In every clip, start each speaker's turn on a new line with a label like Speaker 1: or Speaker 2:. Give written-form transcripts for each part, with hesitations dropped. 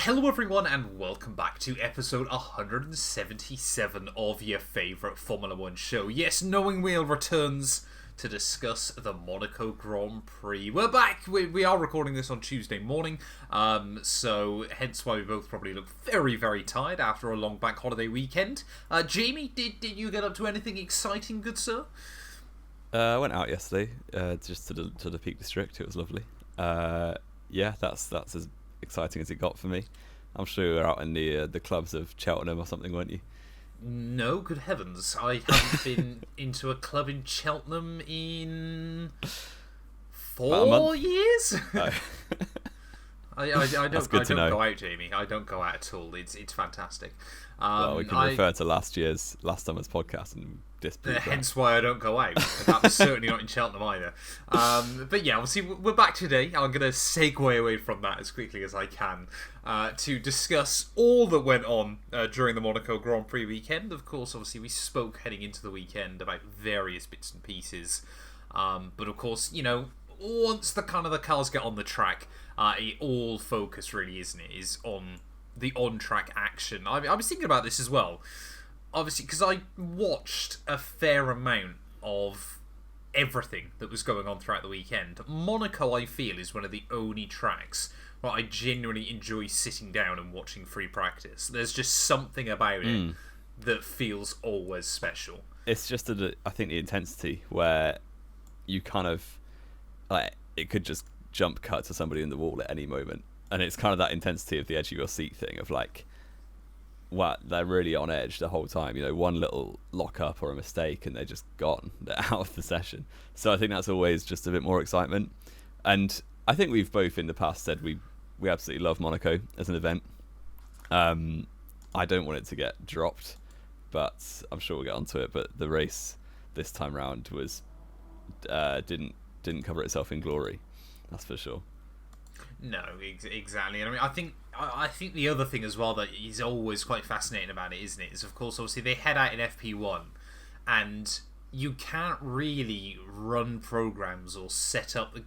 Speaker 1: Hello everyone and welcome back to episode 177 of your favourite Formula 1 show. Yes, Knowing Wheel returns to discuss the Monaco Grand Prix. We're back! We are recording this on Tuesday morning, so hence why we both probably look very, very tired after a long bank holiday weekend. Jamie, did you get up to anything exciting, good sir?
Speaker 2: I went out yesterday, just to the Peak District. It was lovely. Yeah, that's as exciting as it got for me. I'm sure you were out in the clubs of Cheltenham or something, weren't you?
Speaker 1: No, good heavens. I haven't been into a club in Cheltenham in 4 years?
Speaker 2: Oh.
Speaker 1: I don't go out, Jamie. I don't go out at all. It's fantastic.
Speaker 2: Well, we can refer to last summer's podcast and disprove
Speaker 1: hence why I don't go out. That was certainly not in Cheltenham either. But yeah, obviously we're back today. I'm going to segue away from that as quickly as I can to discuss all that went on during the Monaco Grand Prix weekend. Of course, obviously we spoke heading into the weekend about various bits and pieces. But of course, you know, once the cars get on the track, all focus really, isn't it, is on the on-track action. I was thinking about this as well, obviously, because I watched a fair amount of everything that was going on throughout the weekend. Monaco, I feel, is one of the only tracks where I genuinely enjoy sitting down and watching free practice. There's just something about it that feels always special.
Speaker 2: It's just, I think, the intensity where you kind of, like, it could just jump cut to somebody in the wall at any moment. And it's kind of that intensity of the edge of your seat thing of like, wow, they're really on edge the whole time. You know, one little lock up or a mistake and they're just gone. They're out of the session. So I think that's always just a bit more excitement. And I think we've both in the past said we absolutely love Monaco as an event. I don't want it to get dropped, but I'm sure we'll get onto it. But the race this time round was didn't cover itself in glory. That's for sure.
Speaker 1: No, exactly. And I mean, I think the other thing as well that is always quite fascinating about it, isn't it, is of course obviously they head out in FP1 and you can't really run programs or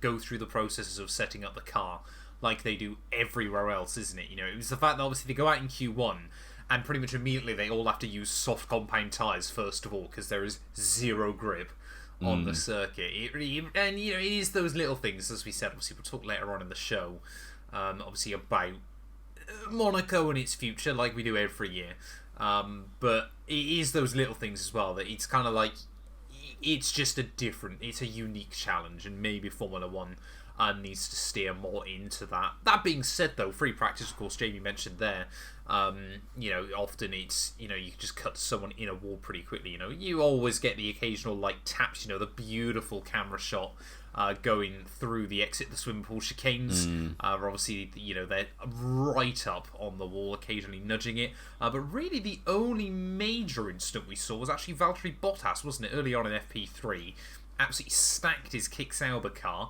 Speaker 1: go through the processes of setting up the car like they do everywhere else, isn't it? You know, it was the fact that obviously they go out in Q1 and pretty much immediately they all have to use soft compound tyres first of all because there is zero grip on the circuit. And you know, it is those little things, as we said. Obviously we'll talk later on in the show obviously about Monaco and its future like we do every year, but it is those little things as well that it's kind of like it's a unique challenge, and maybe Formula 1 needs to steer more into that. That being said though, free practice, of course, Jamie mentioned there, you know, often it's, you know, you can just cut someone in a wall pretty quickly. You know, you always get the occasional like taps, you know, the beautiful camera shot going through the exit, the swimming pool chicanes, where obviously, you know, they're right up on the wall, occasionally nudging it. But really the only major incident we saw was actually Valtteri Bottas, wasn't it, early on in FP3, absolutely stacked his Kick Sauber car.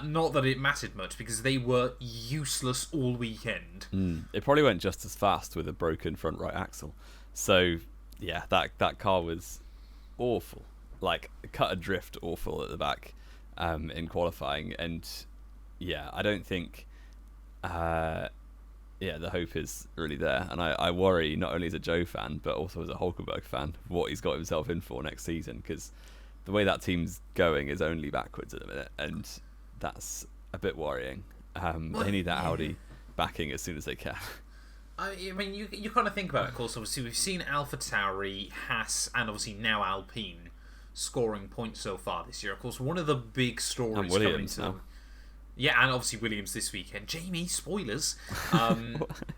Speaker 1: Not that it mattered much because they were useless all weekend.
Speaker 2: It probably went just as fast with a broken front right axle. So yeah, that car was awful, like cut adrift awful at the back in qualifying. And yeah, I don't think the hope is really there. And I worry not only as a Joe fan but also as a Hulkenberg fan what he's got himself in for next season, because the way that team's going is only backwards at the minute, and that's a bit worrying. They need that Audi backing as soon as they can.
Speaker 1: I mean, you kind of think about it, of course. Obviously, we've seen AlphaTauri, Haas, and obviously now Alpine scoring points so far this year. Of course, one of the big stories
Speaker 2: and Williams
Speaker 1: coming to... Yeah, and obviously Williams this weekend. Jamie, spoilers.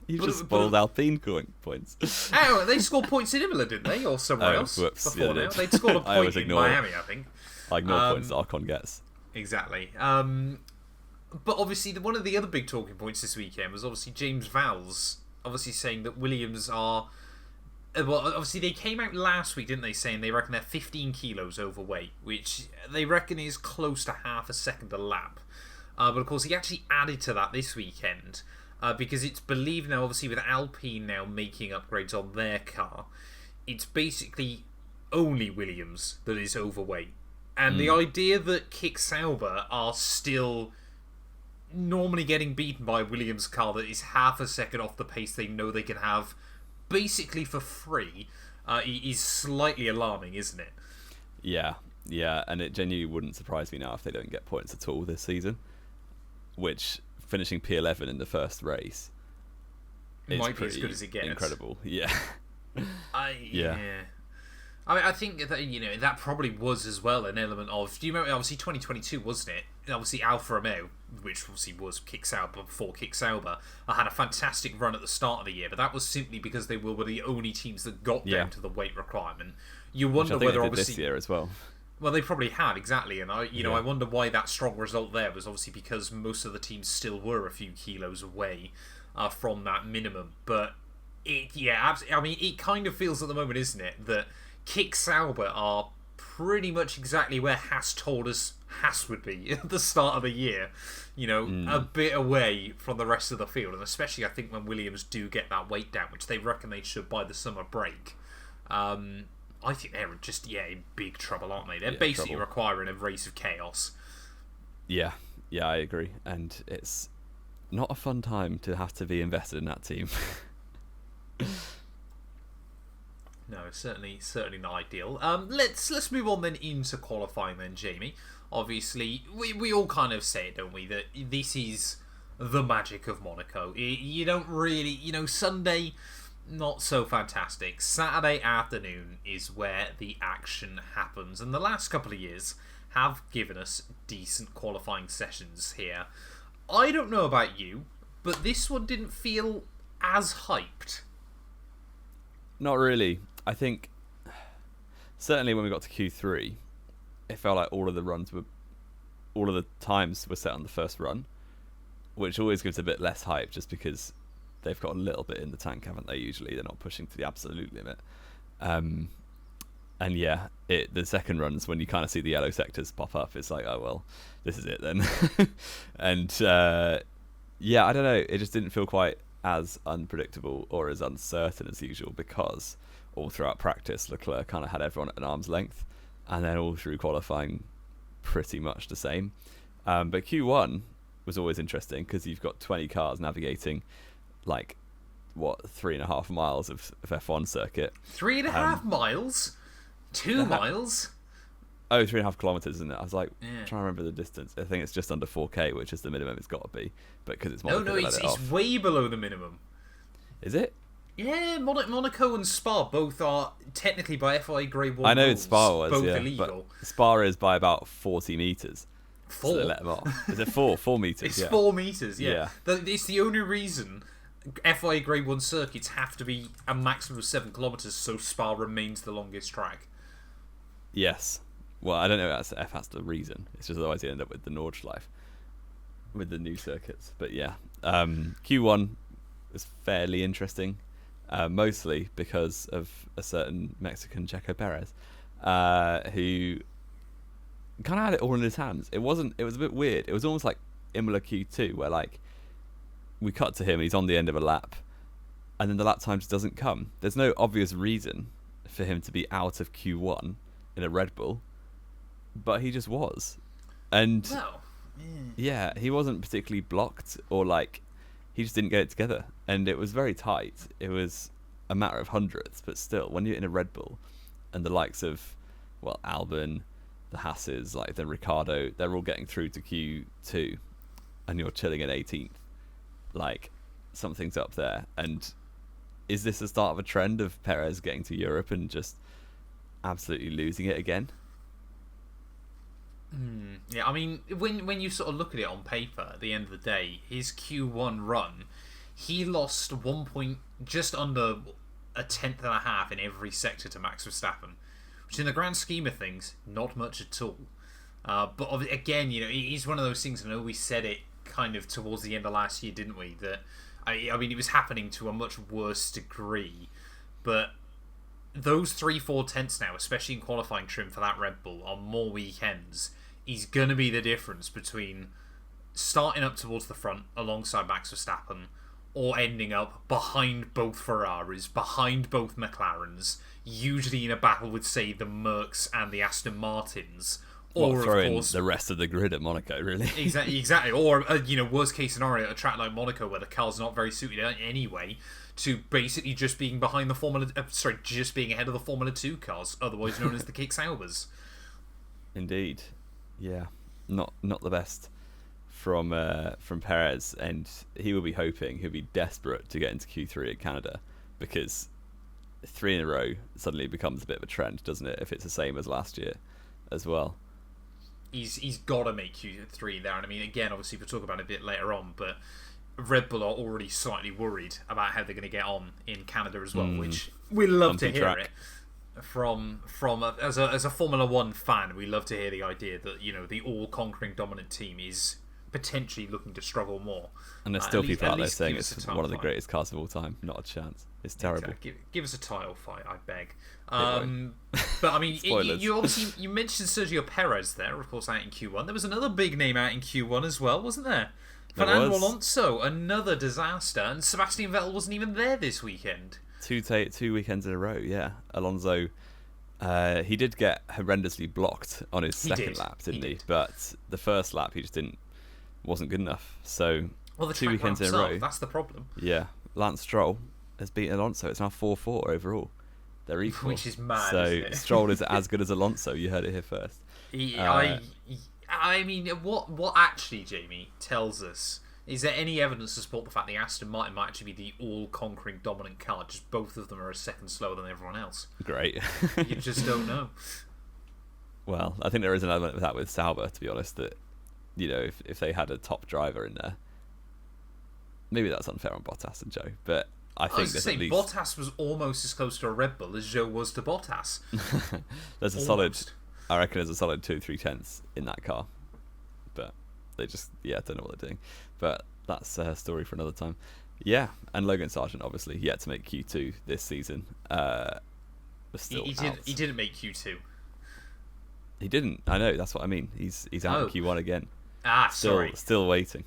Speaker 2: You just spoiled Alpine points.
Speaker 1: Oh, they scored points in Imola, didn't they? Or somewhere else before now. They'd scored a point in Miami, I think.
Speaker 2: I ignore points that Ocon gets.
Speaker 1: Exactly. But obviously, one of the other big talking points this weekend was obviously James Vowles obviously saying that Williams are... Well, obviously they came out last week, didn't they, saying they reckon they're 15 kilos overweight, which they reckon is close to half a second a lap. But of course, he actually added to that this weekend because it's believed now, obviously, with Alpine now making upgrades on their car, it's basically only Williams that is overweight. And the idea that Kick Sauber are still normally getting beaten by a Williams car that is half a second off the pace they know they can have basically for free is slightly alarming, isn't it?
Speaker 2: Yeah, and it genuinely wouldn't surprise me now if they don't get points at all this season, which finishing P11 in the first race
Speaker 1: might be as good as it gets.
Speaker 2: Incredible, yeah.
Speaker 1: Yeah. I mean, I think that that probably was as well an element of. Do you remember? Obviously, 2022 wasn't it? Obviously, Alfa Romeo, which obviously was Kick Sauber before Kick Sauber, had a fantastic run at the start of the year, but that was simply because they were the only teams that got down to the weight requirement. You wonder whether obviously
Speaker 2: this year as well.
Speaker 1: Well, they probably have, exactly, and I wonder why that strong result there was obviously because most of the teams still were a few kilos away from that minimum. But it kind of feels at the moment, isn't it, that Kick Sauber are pretty much exactly where Haas told us Haas would be at the start of the year. A bit away from the rest of the field, and especially I think when Williams do get that weight down, which they reckon they should by the summer break. I think they're just in big trouble, aren't they? They're basically requiring a race of chaos. Yeah,
Speaker 2: I agree, and it's not a fun time to have to be invested in that team.
Speaker 1: No, certainly not ideal. Let's move on then into qualifying then, Jamie. Obviously, we all kind of say it, don't we, that this is the magic of Monaco. You don't really, Sunday, not so fantastic. Saturday afternoon is where the action happens, and the last couple of years have given us decent qualifying sessions here. I don't know about you, but this one didn't feel as hyped.
Speaker 2: Not really. I think certainly when we got to Q3, it felt like all of the times were set on the first run, which always gives a bit less hype just because they've got a little bit in the tank, haven't they? Usually they're not pushing to the absolute limit. And the second runs, when you kind of see the yellow sectors pop up, it's like, oh well, this is it then. And I don't know, it just didn't feel quite as unpredictable or as uncertain as usual, because all throughout practice Leclerc kind of had everyone at an arm's length, and then all through qualifying pretty much the same. But Q1 was always interesting because you've got 20 cars navigating 3.5 miles of F1 circuit.
Speaker 1: 3.5 miles? 2 miles?
Speaker 2: Oh, 3.5 kilometers, isn't it? I was trying to remember the distance. I think it's just under 4K, which is the minimum it's got to be. But because it's Monaco,
Speaker 1: it's way below the minimum.
Speaker 2: Is it?
Speaker 1: Yeah, Monaco and Spa both are technically by FIA Grade 1
Speaker 2: I know
Speaker 1: rules,
Speaker 2: Spa was,
Speaker 1: both illegal.
Speaker 2: But Spa is by about 40 metres.
Speaker 1: 4?
Speaker 2: So they let them off. Is it 4? 4 metres,
Speaker 1: It's 4 metres, yeah. It's the only reason FIA Grade 1 circuits have to be a maximum of 7 kilometres, so Spa remains the longest track.
Speaker 2: Yes. Well, I don't know if that's the reason. It's just otherwise you end up with the Nordschleife, with the new circuits. But yeah, Q1 was fairly interesting, mostly because of a certain Mexican Checo Perez, who kind of had it all in his hands. It was a bit weird. It was almost like Imola Q2, where we cut to him and he's on the end of a lap, and then the lap time just doesn't come. There's no obvious reason for him to be out of Q1 in a Red Bull, but he just was. And he wasn't particularly blocked, or he just didn't get it together, and it was very tight. It was a matter of hundredths, but still, when you're in a Red Bull and the likes of Albon, the Haas's, the Ricciardo, they're all getting through to Q2 and you're chilling at 18th, something's up there. And is this the start of a trend of Perez getting to Europe and just absolutely losing it again?
Speaker 1: Yeah, I mean, when you sort of look at it on paper, at the end of the day, his Q1 run, he lost 1 point, just under a tenth and a half in every sector to Max Verstappen, which in the grand scheme of things, not much at all. But again, he's one of those things, I know we said it kind of towards the end of last year, didn't we? That I mean, it was happening to a much worse degree, but those 3-4 tenths now, especially in qualifying trim for that Red Bull on more weekends, is going to be the difference between starting up towards the front alongside Max Verstappen or ending up behind both Ferraris, behind both McLarens, usually in a battle with, say, the Mercs and the Aston Martins, Or
Speaker 2: throw
Speaker 1: of
Speaker 2: in
Speaker 1: course,
Speaker 2: the rest of the grid at Monaco, really.
Speaker 1: exactly. Or worst case scenario, at a track like Monaco where the car's not very suited anyway, to basically just being behind the just being ahead of the Formula 2 cars, otherwise known as the Kick Saubers.
Speaker 2: Indeed, yeah, not the best from Perez, and he'll be desperate to get into Q3 at Canada, because 3 in a row suddenly becomes a bit of a trend, doesn't it? If it's the same as last year as well.
Speaker 1: He's got to make Q3 there, and I mean, again, obviously we'll talk about it a bit later on, but Red Bull are already slightly worried about how they're going to get on in Canada as well, which we love to hear it. As a Formula 1 fan, we love to hear the idea that the all-conquering dominant team is potentially looking to struggle more.
Speaker 2: And there's still people out there saying it's one of the greatest cars of all time. Not a chance. It's terrible.
Speaker 1: Exactly. Give us a title fight, I beg. But I mean, you mentioned Sergio Perez there, of course, out in Q1. There was another big name out in Q1 as well, wasn't there? Fernando Alonso, another disaster, and Sebastian Vettel wasn't even there this weekend. 2
Speaker 2: weekends in a row, yeah. Alonso, he did get horrendously blocked on his second lap, didn't he? But the first lap, he just wasn't good enough. So
Speaker 1: the
Speaker 2: 2 weekends in a row.
Speaker 1: That's the problem.
Speaker 2: Yeah, Lance Stroll has beaten Alonso. It's now 4-4 overall. They're equal,
Speaker 1: which is mad.
Speaker 2: So
Speaker 1: isn't it?
Speaker 2: Stroll is as good as Alonso. You heard it here first.
Speaker 1: I mean, what actually, Jamie, tells us, is there any evidence to support the fact that Aston Martin might actually be the all-conquering dominant car, just both of them are a second slower than everyone else?
Speaker 2: Great.
Speaker 1: You just don't know.
Speaker 2: Well, I think there is an element of that with Sauber, to be honest, that, if they had a top driver in there, maybe that's unfair on Bottas and Joe, but I think that at least
Speaker 1: Bottas was almost as close to a Red Bull as Joe was to Bottas.
Speaker 2: I reckon there's a solid 2-3 tenths in that car, but they just don't know what they're doing. But that's a story for another time. Yeah, and Logan Sargent obviously yet to make Q2 this season. Was still
Speaker 1: he didn't make Q2.
Speaker 2: He didn't. I know. That's what I mean. He's out in Q1 again.
Speaker 1: Sorry.
Speaker 2: Still waiting.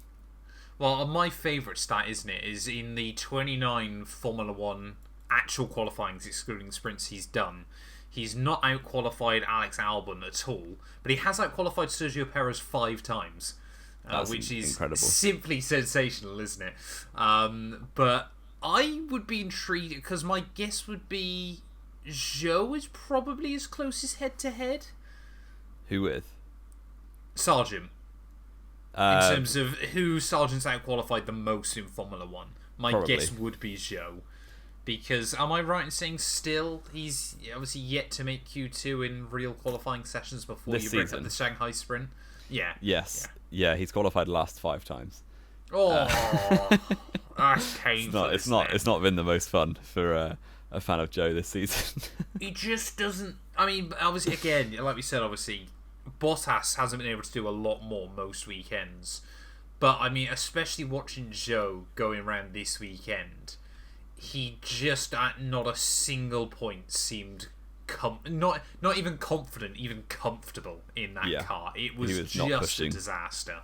Speaker 1: Well, my favourite stat, isn't it, is in the 29 Formula 1 actual qualifyings, excluding sprints, he's done. He's not out-qualified Alex Albon at all, but he has out-qualified Sergio Perez 5 times, which is
Speaker 2: incredible.
Speaker 1: Simply sensational, isn't it? But I would be intrigued, because my guess would be Joe is probably his closest head-to-head.
Speaker 2: Who with?
Speaker 1: Sargent. In terms of who Sargent's out-qualified the most in Formula 1. My guess would be Joe. Because, am I right in saying still he's obviously yet to make Q2 in real qualifying sessions before you break up the Shanghai Sprint? Yeah.
Speaker 2: Yes. Yeah, he's qualified last 5 times.
Speaker 1: Oh, that's painful.
Speaker 2: It's not been the most fun for a fan of Joe this season.
Speaker 1: He just doesn't. I mean, obviously, again, like we said, obviously, Bottas hasn't been able to do a lot more most weekends. But I mean, especially watching Joe going around this weekend, he just at not a single point seemed not even confident, even comfortable in that car. It was just a disaster.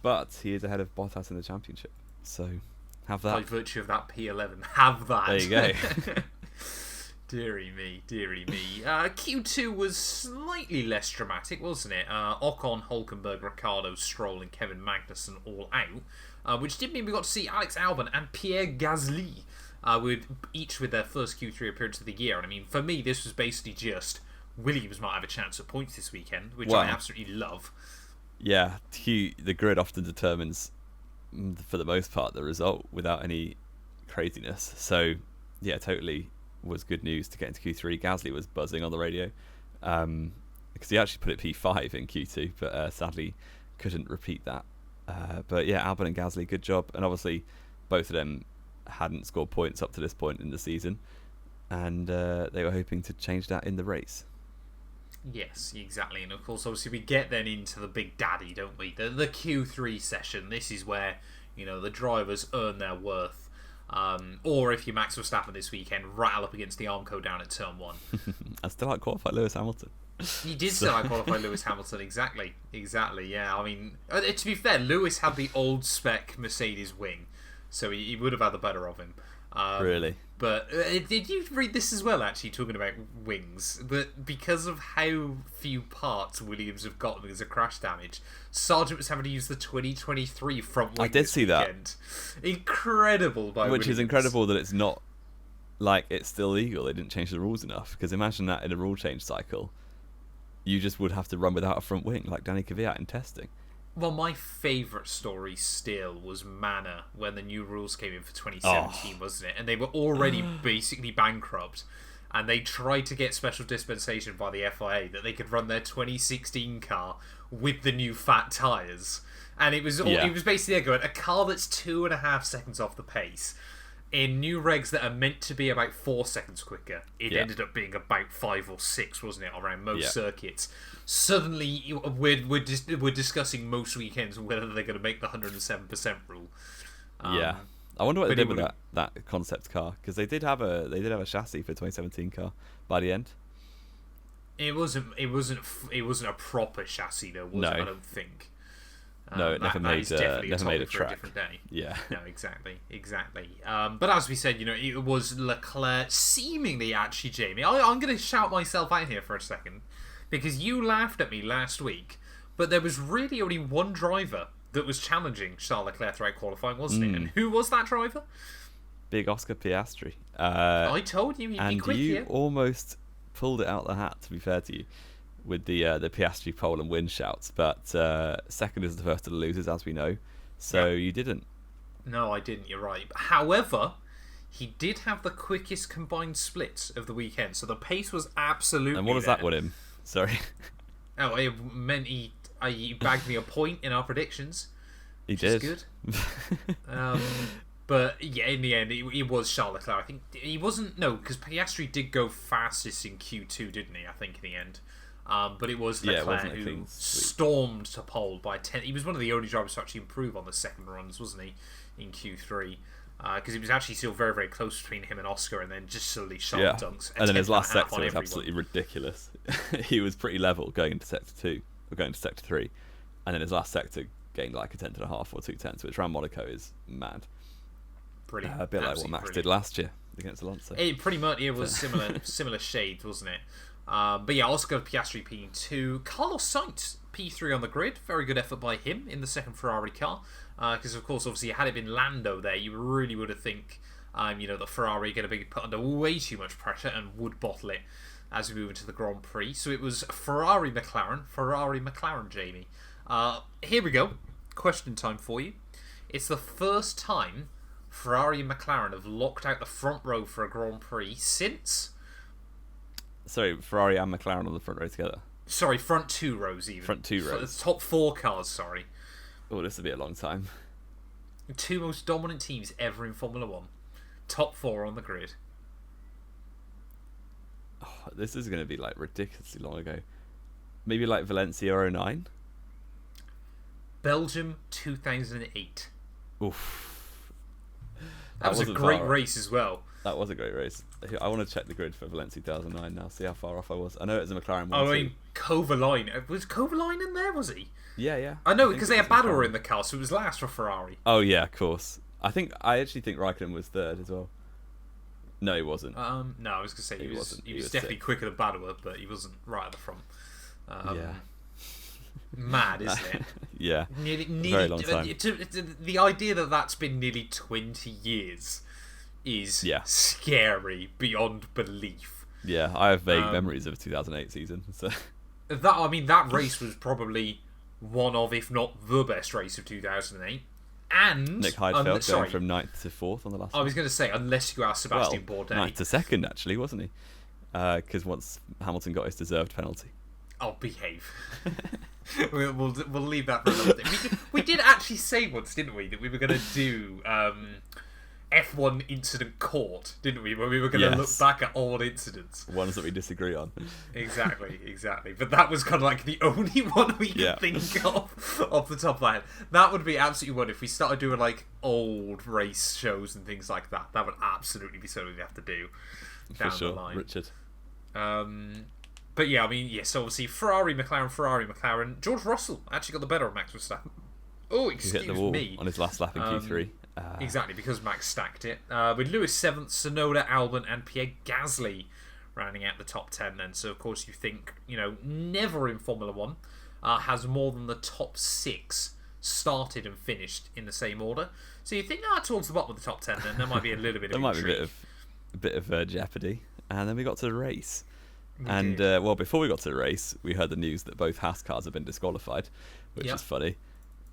Speaker 2: But he is ahead of Bottas in the championship, so have that.
Speaker 1: By virtue of that P11, have that.
Speaker 2: There you go.
Speaker 1: Deary me. Q2 was slightly less dramatic, wasn't it? Ocon, Hülkenberg, Ricciardo, Stroll and Kevin Magnussen all out, which did mean we got to see Alex Albon and Pierre Gasly each with their first Q3 appearance of the year. And I mean, for me, this was basically just Williams might have a chance at points this weekend, which I absolutely love.
Speaker 2: Yeah, the grid often determines, for the most part, the result without any craziness. So, yeah, totally was good news to get into Q3. Gasly was buzzing on the radio because he actually put it P5 in Q2, but sadly couldn't repeat that. But yeah, Albon and Gasly, good job. And obviously, both of them hadn't scored points up to this point in the season, and they were hoping to change that in the race.
Speaker 1: Yes, exactly. And of course, obviously, we get then into the big daddy, don't we? The Q3 session. This is where, the drivers earn their worth. Or if you're Max Verstappen this weekend, rattle up against the Armco down at turn 1.
Speaker 2: I still out-qualified Lewis Hamilton.
Speaker 1: You did still out-qualify Lewis Hamilton, exactly, yeah. I mean, to be fair, Lewis had the old spec Mercedes wing, so he would have had the better of him.
Speaker 2: Really?
Speaker 1: But did you read this as well, actually, talking about wings? That because of how few parts Williams have gotten as a crash damage, Sargent was having to use the 2023 front wing.
Speaker 2: I did see
Speaker 1: weekend. That. Incredible by
Speaker 2: Which
Speaker 1: Williams.
Speaker 2: is incredible that it's not, like, it's still legal. They didn't change the rules enough. Because imagine that in a rule change cycle, you just would have to run without a front wing, like Danny Kvyat in testing.
Speaker 1: Well, my favourite story still was Mana when the new rules came in for 2017, wasn't it? And they were already basically bankrupt, and they tried to get special dispensation by the FIA that they could run their 2016 car with the new fat tyres. And it was basically going, a car that's 2.5 seconds off the pace in new regs that are meant to be about 4 seconds quicker. It ended up being about 5 or 6, wasn't it, around most circuits. Suddenly, we're discussing most weekends whether they're going to make the 107% rule.
Speaker 2: I wonder what they did with that concept car, because they did have a chassis for 2017 car by the end.
Speaker 1: It wasn't a proper chassis though, was it? I don't think.
Speaker 2: No, it never made a track.
Speaker 1: A different day.
Speaker 2: Yeah.
Speaker 1: No, exactly. But as we said, it was Leclerc seemingly, actually, Jamie. I'm going to shout myself out here for a second, because you laughed at me last week, but there was really only one driver that was challenging Charles Leclerc throughout qualifying, wasn't it? And who was that driver?
Speaker 2: Big Oscar Piastri.
Speaker 1: I told you he'd be quick here.
Speaker 2: And you almost pulled it out the hat, to be fair to you, with the Piastri pole and win shouts, but second is the first of the losers, as we know. So you didn't.
Speaker 1: No, I didn't. You're right. However, he did have the quickest combined splits of the weekend, so the pace was absolutely.
Speaker 2: And what does that win him? Sorry.
Speaker 1: Oh, it meant he bagged me a point in our predictions.
Speaker 2: He did.
Speaker 1: Good. But yeah, in the end, it was Charles Leclerc. I think he wasn't. No, because Piastri did go fastest in Q2, didn't he? I think in the end. But it was Leclerc who stormed to pole by 10. He was one of the only drivers to actually improve on the second runs, wasn't he, in Q3? Because it was actually still very, very close between him and Oscar, and then just slowly sharp dunks.
Speaker 2: And then his last sector was absolutely ridiculous. He was pretty level going into sector 2, or going to sector 3, and then his last sector gained like a 10.5 or 2 tenths, which around Monaco is mad.
Speaker 1: Brilliant.
Speaker 2: A bit like what Max did last year against Alonso.
Speaker 1: It pretty much was similar shades, wasn't it? But yeah, Oscar Piastri P2, Carlos Sainz P3 on the grid. Very good effort by him in the second Ferrari car. Because of course, obviously, had it been Lando there, you really would have think, that Ferrari are going to be put under way too much pressure and would bottle it as we move into the Grand Prix. So it was Ferrari McLaren, Jamie. Here we go. Question time for you. It's the first time Ferrari and McLaren have locked out the front row for a Grand Prix since.
Speaker 2: Sorry, Ferrari and McLaren on the front row together.
Speaker 1: Sorry, front 2 rows even.
Speaker 2: Front 2 rows.
Speaker 1: Top 4 cars, sorry.
Speaker 2: Oh, this will be a long time.
Speaker 1: The 2 most dominant teams ever in Formula 1. Top 4 on the grid.
Speaker 2: Oh, this is going to be like ridiculously long ago. Maybe like Valencia 09?
Speaker 1: Belgium 2008.
Speaker 2: Oof.
Speaker 1: That was a great race as well.
Speaker 2: That was a great race. I want to check the grid for Valencia 2009 now, see how far off I was. I know it was a McLaren 1.
Speaker 1: I mean, Kovalainen. Was Kovalainen in there, was he?
Speaker 2: Yeah.
Speaker 1: I know, because they had Bador in the car, so it was last for Ferrari.
Speaker 2: Oh, yeah, of course. I actually think Raikkonen was third as well. No, he wasn't.
Speaker 1: No, I was going to say he was definitely quicker than Bador, but he wasn't right at the front.
Speaker 2: Yeah.
Speaker 1: Mad, isn't it?
Speaker 2: Yeah.
Speaker 1: Nearly,
Speaker 2: very long time.
Speaker 1: The idea that that's been nearly 20 years is scary beyond belief.
Speaker 2: Yeah, I have vague memories of the 2008 season. So
Speaker 1: that race was probably one of, if not the best race of 2008. And
Speaker 2: Nick Heidfeld going from 9th to 4th on the last.
Speaker 1: I was going to say, unless you ask Sebastian Bourdais.
Speaker 2: 9th to 2nd actually, wasn't he? Because once Hamilton got his deserved penalty.
Speaker 1: Oh, behave. we'll leave that for another day. We did actually say once, didn't we, that we were going to do F1 incident court, didn't we? Where we were going to look back at all incidents.
Speaker 2: Ones that we disagree on.
Speaker 1: Exactly. But that was kind of like the only one we could think of off the top of my head. That would be absolutely one if we started doing like old race shows and things like that. That would absolutely be something we have to do down
Speaker 2: for sure,
Speaker 1: the line.
Speaker 2: Richard.
Speaker 1: But yeah, I mean, yes, obviously Ferrari, McLaren. George Russell actually got the better of Max Verstappen. Oh, excuse
Speaker 2: he hit the wall
Speaker 1: me.
Speaker 2: On his last lap in Q3.
Speaker 1: Exactly, because Max stacked it. With Lewis 7th, Tsunoda, Albon, and Pierre Gasly rounding out the top 10 then. So, of course, you think, never in Formula 1 has more than the top 6 started and finished in the same order. So you think, towards the bottom of the top 10 then, there might be a little bit of
Speaker 2: there
Speaker 1: intrigue.
Speaker 2: might be a bit of jeopardy. And then we got to the race. Before we got to the race, we heard the news that both Haas cars have been disqualified, which is funny.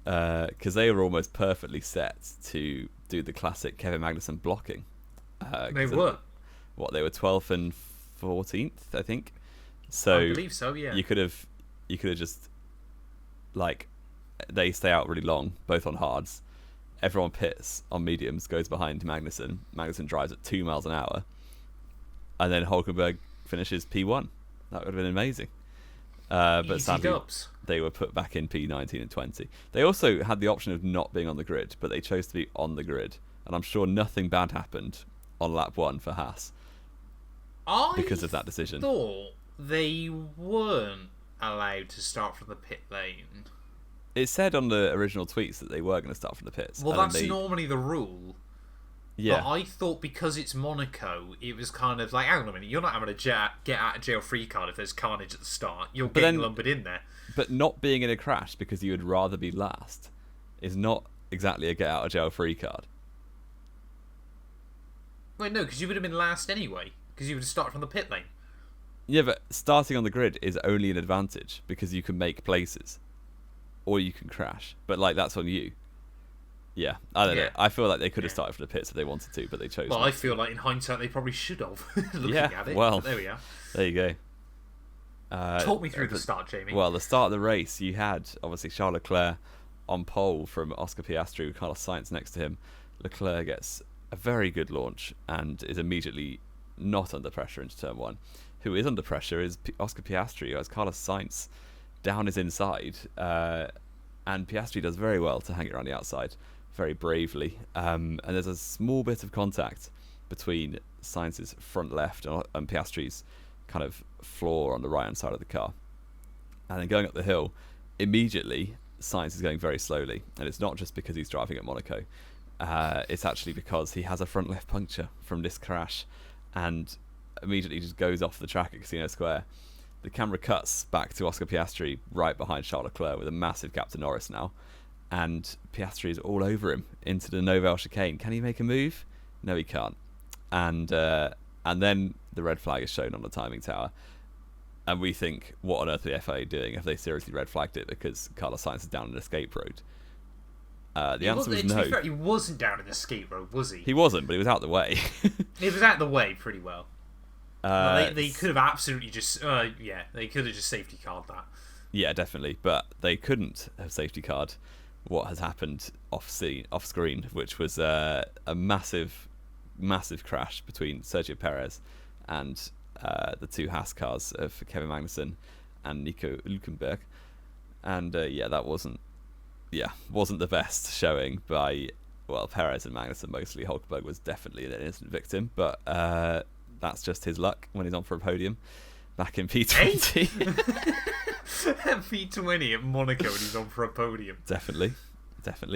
Speaker 2: Because they were almost perfectly set to do the classic Kevin Magnussen blocking.
Speaker 1: They were.
Speaker 2: They were 12th and 14th, I think. So
Speaker 1: I believe so, yeah.
Speaker 2: You could have just, they stay out really long, both on hards. Everyone pits on mediums, goes behind Magnussen. Magnussen drives at 2 miles an hour. And then Hulkenberg finishes P1. That would have been amazing. But sadly, they were put back in P19 and 20. They also had the option of not being on the grid, but they chose to be on the grid. And I'm sure nothing bad happened on lap 1 for Haas because of that decision.
Speaker 1: I thought they weren't allowed to start from the pit lane.
Speaker 2: It said on the original tweets that they were going to start from the pits.
Speaker 1: Well, that's normally the rule.
Speaker 2: Yeah.
Speaker 1: But I thought because it's Monaco, it was kind of like, hang on a minute, you're not having a get out of jail free card if there's carnage at the start. You're getting lumbered in there.
Speaker 2: But not being in a crash because you would rather be last is not exactly a get out of jail free card.
Speaker 1: Wait, no, because you would have been last anyway, because you would have started from the pit lane.
Speaker 2: Yeah, but starting on the grid is only an advantage because you can make places. Or you can crash. But, that's on you. Yeah, I don't know. I feel like they could have started from the pits if they wanted to, but they chose
Speaker 1: Well,
Speaker 2: not
Speaker 1: I feel like in hindsight they probably should have, looking at it.
Speaker 2: Well,
Speaker 1: but there we are.
Speaker 2: There you go.
Speaker 1: Talk me through the start, Jamie.
Speaker 2: Well, the start of the race, you had, obviously, Charles Leclerc on pole from Oscar Piastri with Carlos Sainz next to him. Leclerc gets a very good launch and is immediately not under pressure into turn 1. Who is under pressure is Oscar Piastri, who has Carlos Sainz down his inside. And Piastri does very well to hang it around the outside, very bravely. And there's a small bit of contact between Sainz's front left and Piastri's kind of floor on the right-hand side of the car. And then going up the hill, immediately Sainz is going very slowly. And it's not just because he's driving at Monaco. It's actually because he has a front left puncture from this crash and immediately just goes off the track at Casino Square. The camera cuts back to Oscar Piastri right behind Charles Leclerc with a massive gap to Norris now. And Piastri is all over him into the Nouvelle chicane. Can he make a move? No, he can't. And then the red flag is shown on the timing tower. And we think, what on earth are the FIA doing? Have they seriously red flagged it because Carlos Sainz is down an escape road? The answer was no.
Speaker 1: To be fair, he wasn't down an escape road, was he?
Speaker 2: He wasn't, but he was out the way.
Speaker 1: He was out the way pretty well. They could have absolutely just... they could have just safety card that.
Speaker 2: Yeah, definitely. But they couldn't have safety card what has happened off screen, which was a massive crash between Sergio Perez and the two Haas cars of Kevin Magnussen and Nico Hülkenberg. And that wasn't the best showing by Perez and Magnussen mostly. Hulkenberg was definitely an innocent victim, but that's just his luck when he's on for a podium back in P20.
Speaker 1: P20 at Monaco when he's on for a podium.
Speaker 2: Definitely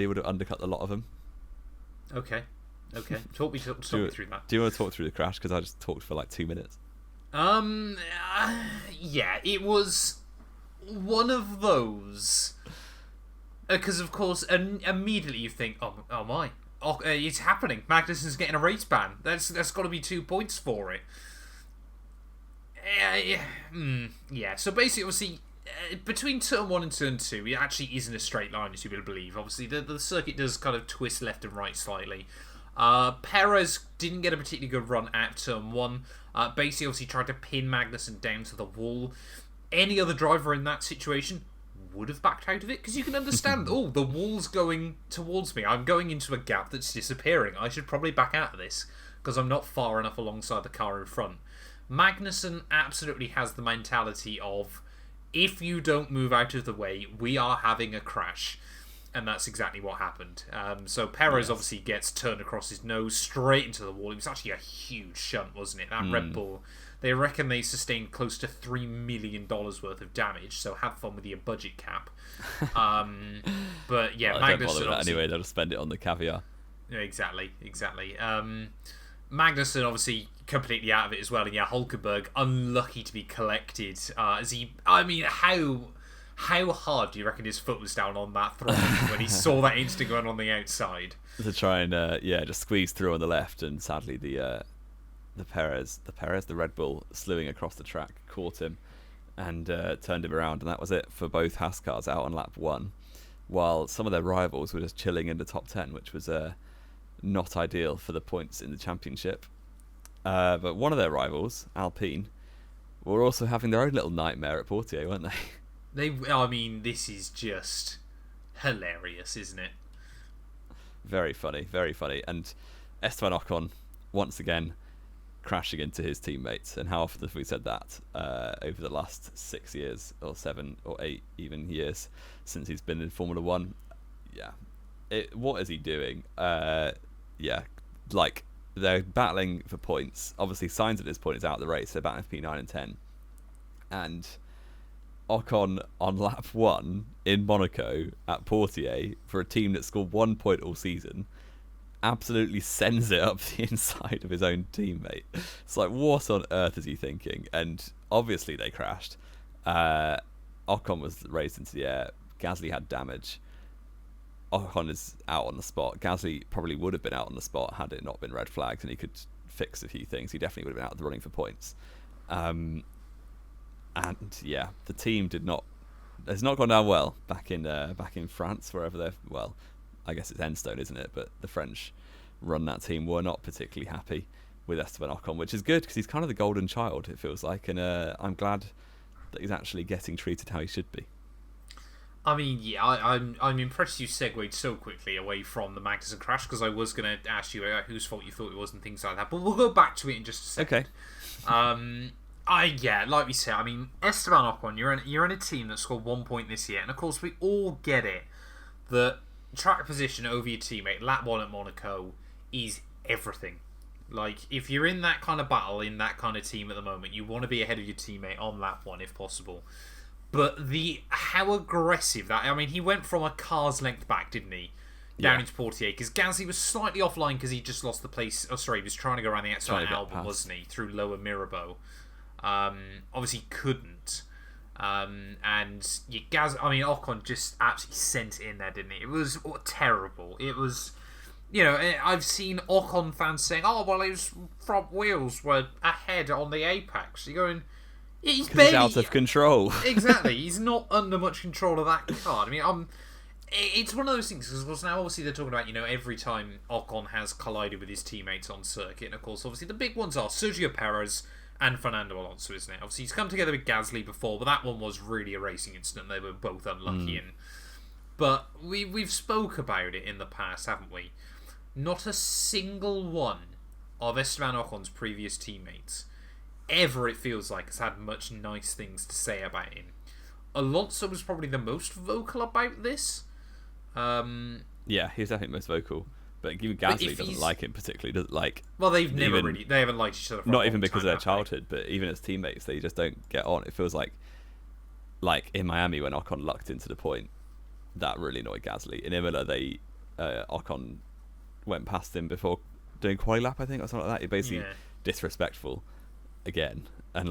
Speaker 2: would have undercut a lot of them.
Speaker 1: Okay. Talk me through that.
Speaker 2: Do you want to talk through the crash? Because I just talked for 2 minutes.
Speaker 1: It was one of those. Because of course, immediately you think, oh my, it's happening. Magnussen's getting a race ban. That's got to be 2 points for it. So basically, obviously, between turn 1 and turn 2, it actually isn't a straight line, as you will believe. Obviously, the circuit does kind of twist left and right slightly. Perez didn't get a particularly good run at turn 1. Basically, obviously, tried to pin Magnussen down to the wall. Any other driver in that situation would have backed out of it, because you can understand, the wall's going towards me. I'm going into a gap that's disappearing. I should probably back out of this, because I'm not far enough alongside the car in front. Magnussen absolutely has the mentality of, if you don't move out of the way, we are having a crash. And that's exactly what happened. So Perez obviously gets turned across his nose straight into the wall. It was actually a huge shunt, wasn't it? That Red Bull, they reckon they sustained close to $3 million worth of damage. So have fun with your budget cap. But yeah,
Speaker 2: Magnussen. Don't bother with that anyway. They'll spend it on the caviar.
Speaker 1: Yeah, exactly. Magnussen obviously completely out of it as well, and yeah, Hulkenberg unlucky to be collected. As he, I mean, how hard do you reckon his foot was down on that throttle when he saw that instant gun on the outside?
Speaker 2: To try and just squeeze through on the left, and sadly the Red Bull slewing across the track caught him and turned him around, and that was it for both Haas cars out on lap 1, while some of their rivals were just chilling in the top 10, which was not ideal for the points in the championship. But one of their rivals, Alpine, were also having their own little nightmare at Portier, weren't they?
Speaker 1: I mean, this is just hilarious, isn't it?
Speaker 2: Very funny. And Esteban Ocon, once again, crashing into his teammates. And how often have we said that over the last 6 years, or 7 or 8 even years since he's been in Formula 1? Yeah. What is he doing? Like, they're battling for points. Obviously, Sainz at this point is out of the race. They're battling for P9 and 10. And Ocon on lap 1 in Monaco at Portier for a team that scored 1 point all season absolutely sends it up the inside of his own teammate. It's like, what on earth is he thinking? And obviously they crashed. Ocon was raised into the air. Gasly had damage. Ocon is out on the spot. Gasly probably would have been out on the spot had it not been red flagged, and he could fix a few things. He definitely would have been out of the running for points. And yeah, the team has not gone down well back in France, wherever they're, well, I guess it's Enstone, isn't it? But the French run that team were not particularly happy with Esteban Ocon, which is good because he's kind of the golden child, it feels like, and I'm glad that he's actually getting treated how he should be.
Speaker 1: I mean, yeah, I'm impressed you segued so quickly away from the Magnussen crash, because I was going to ask you whose fault you thought it was and things like that, but we'll go back to it in just a second.
Speaker 2: Okay.
Speaker 1: Like we said, I mean, Esteban Ocon, you're in a team that scored 1 point this year, and of course we all get it that track position over your teammate, lap 1 at Monaco, is everything. Like, if you're in that kind of battle, in that kind of team at the moment, you want to be ahead of your teammate on lap 1 if possible. But how aggressive that... I mean, he went from a car's length back, didn't he? Down into Portier, because Gasly was slightly offline because he just lost the place... Oh, sorry, he was trying to go around the outside of Albon, wasn't he? Through lower Mirabeau. Obviously couldn't. Ocon just absolutely sent it in there, didn't he? It was terrible. It was... You know, I've seen Ocon fans saying, "Oh, well, his front wheels were ahead on the apex." You're going... He's
Speaker 2: out of control.
Speaker 1: Exactly. He's not under much control of that car. I mean, it's one of those things, because now obviously they're talking about, you know, every time Ocon has collided with his teammates on circuit, and of course, obviously the big ones are Sergio Perez and Fernando Alonso, isn't it? Obviously he's come together with Gasly before, but that one was really a racing incident. They were both unlucky. But we've spoke about it in the past, haven't we? Not a single one of Esteban Ocon's previous teammates ever, it feels like, has had much nice things to say about him. Alonso was probably the most vocal about this.
Speaker 2: Yeah, he was definitely the most vocal. But even Gasly doesn't like him particularly. Doesn't like.
Speaker 1: Well, they haven't liked each other. For
Speaker 2: not even because of their childhood, but even as teammates, they just don't get on. It feels like in Miami when Ocon lucked into the point, that really annoyed Gasly. In Imola, Ocon went past him before doing quali lap, I think, or something like that. He basically disrespectful again, and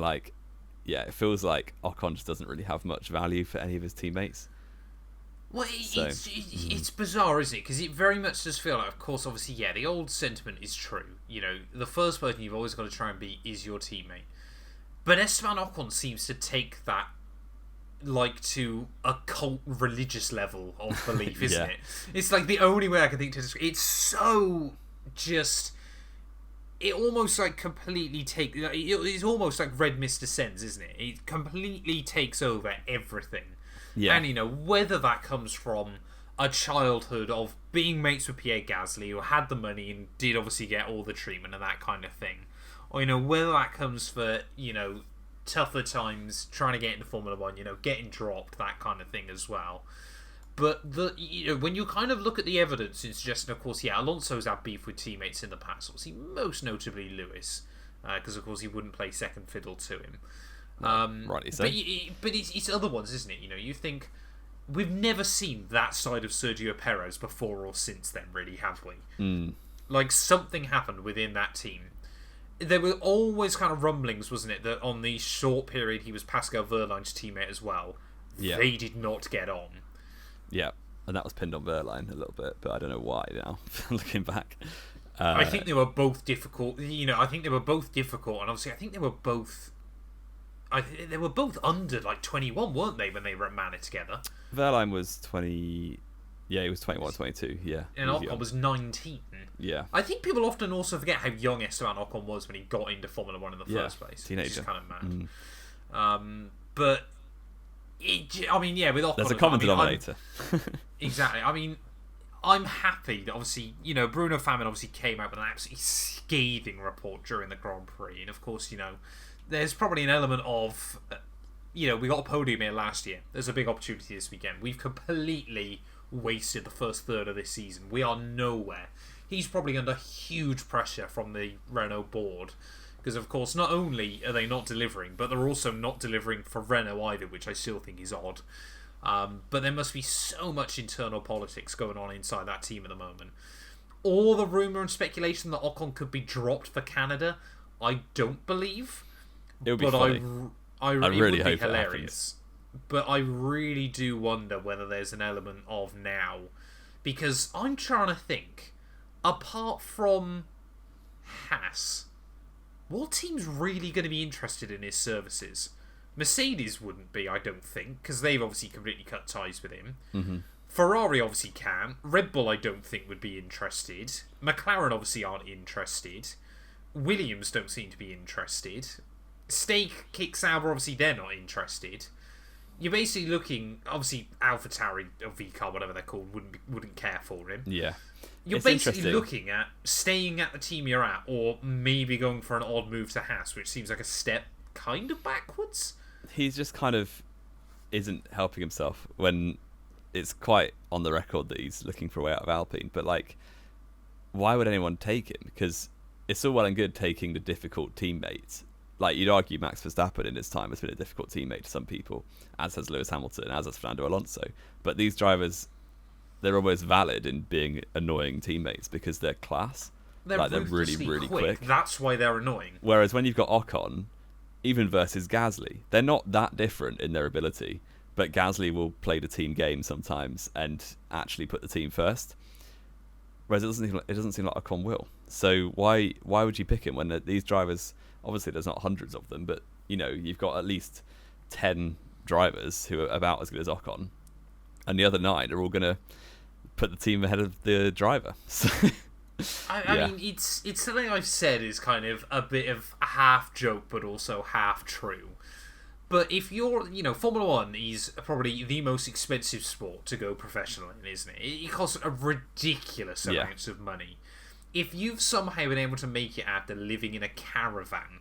Speaker 2: it feels like Ocon just doesn't really have much value for any of his teammates.
Speaker 1: Well, it's bizarre, isn't it? Because it very much does feel like, of course, obviously, yeah, the old sentiment is true. You know, the first person you've always got to try and beat is your teammate. But Esteban Ocon seems to take that to a cult religious level of belief, isn't it? It's like the only way I can think to describe. It's so just... It almost completely takes... It's almost like Red Mist Descends, isn't it? It completely takes over everything. Yeah. And, whether that comes from a childhood of being mates with Pierre Gasly, who had the money and did obviously get all the treatment and that kind of thing, or, whether that comes for, tougher times trying to get into Formula 1, getting dropped, that kind of thing as well. But when you kind of look at the evidence, it's just, of course, Alonso's had beef with teammates in the past. Obviously, most notably Lewis, because of course he wouldn't play second fiddle to him.
Speaker 2: Rightly so.
Speaker 1: But it's other ones, isn't it? You think we've never seen that side of Sergio Perez before or since then, really, have we? Like, something happened within that team. There were always kind of rumblings, wasn't it, that on the short period he was Pascal Wehrlein's teammate as well. Yeah. They did not get on.
Speaker 2: Yeah, and that was pinned on Wehrlein a little bit, but I don't know why now, looking back.
Speaker 1: I think they were both difficult. I think they were both difficult, and obviously I think they were both... they were both under, 21, weren't they, when they were at Manor together?
Speaker 2: Wehrlein was 20... Yeah, he was 21, 22, yeah.
Speaker 1: And Ocon was 19.
Speaker 2: Yeah.
Speaker 1: I think people often also forget how young Esteban Ocon was when he got into Formula 1 in the first place.
Speaker 2: Teenager.
Speaker 1: Which is kind of mad. But, with Ocon...
Speaker 2: There's a common denominator.
Speaker 1: Exactly. I'm happy that obviously, Bruno Famin obviously came out with an absolutely scathing report during the Grand Prix. And of course, there's probably an element of, we got a podium here last year. There's a big opportunity this weekend. We've completely wasted the first third of this season. We are nowhere. He's probably under huge pressure from the Renault board. Because, of course, not only are they not delivering, but they're also not delivering for Renault either, which I still think is odd. But there must be so much internal politics going on inside that team at the moment. All the rumour and speculation that Ocon could be dropped for Canada, I don't believe.
Speaker 2: It would be funny.
Speaker 1: I really
Speaker 2: really
Speaker 1: hope
Speaker 2: hope
Speaker 1: it hilarious. But I really do wonder whether there's an element of now. Because I'm trying to think, apart from Haas, what team's really going to be interested in his services? Mercedes wouldn't be, I don't think, because they've obviously completely cut ties with him.
Speaker 2: Mm-hmm.
Speaker 1: Ferrari obviously can. Red Bull, I don't think, would be interested. McLaren obviously aren't interested. Williams don't seem to be interested. Steak, Kick Sauber, obviously they're not interested. You're basically looking, obviously AlphaTauri or VCAR, whatever they're called, wouldn't care for him.
Speaker 2: Yeah.
Speaker 1: You're basically looking at staying at the team you're at, or maybe going for an odd move to Haas, which seems like a step kind of backwards.
Speaker 2: He's just kind of isn't helping himself when it's quite on the record that he's looking for a way out of Alpine. But why would anyone take him? Because it's all well and good taking the difficult teammates. You'd argue Max Verstappen in his time has been a difficult teammate to some people, as has Lewis Hamilton, as has Fernando Alonso. But these drivers, they're almost valid in being annoying teammates because they're class.
Speaker 1: They're
Speaker 2: really, really quick.
Speaker 1: That's why they're annoying.
Speaker 2: Whereas when you've got Ocon, even versus Gasly, they're not that different in their ability, but Gasly will play the team game sometimes and actually put the team first. Whereas it doesn't seem like Ocon will. So why would you pick him when these drivers? Obviously, there's not hundreds of them, but you've got at least 10 drivers who are about as good as Ocon, and the other 9 are all going to put the team ahead of the driver. So,
Speaker 1: I mean, it's something I've said is kind of a bit of a half joke, but also half true. But if you're, Formula 1 is probably the most expensive sport to go professional in, isn't it? It costs a ridiculous amounts of money. If you've somehow been able to make it after living in a caravan